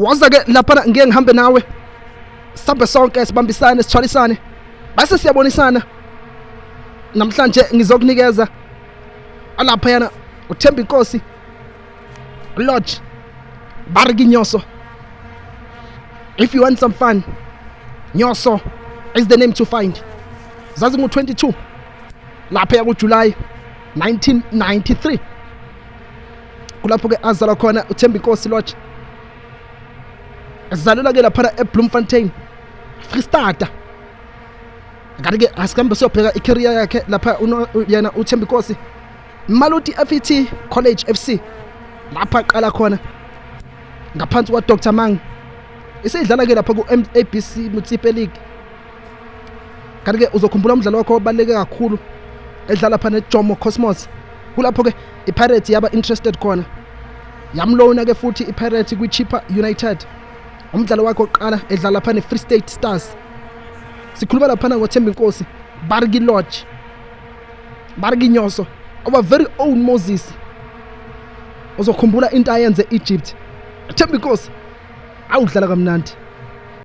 waza ke lapha ngeke ngihambe nawe sihambe sonke sibambisane sithwalisane base siyabonisana namhlanje ngizokunikeza alapha yana uThembinkosi Lorch Bargi Nyoso. If you want some fun, Nyoso is the name to find. Zazi ngu-22 lapha ya July 1993 kulapho ke azalwa khona uThembinkosi Lorch. Azalelwa ke lapha eBloemfontein, Freestata. Kanti ke asikambe siyobheka i-career yakhe lapha yena uThembinkosi Maluti FET Collage FC lapha qala khona ngaphansi kwa Dr Mang. Isidlala ke lapha ku ABC Mutsipe League. Kanti ke uzokhumbula umdlalo wakhe obaleke kakhulu edlala phana eJomo Cosmos. Kulapho ke iPirates yaba interested khona. Yamlona ke futhi iPirates kwiChippa United. Umdlalo wakhe oqala edlala phana eFree State Stars. Sikhuluma lapha ngoThembinkosi Bargi Lorch Bargi Nyoso, our very own Moses. Uzokhumbula into ayenze eEgypt. Thembinkosi awudlala kamnandi.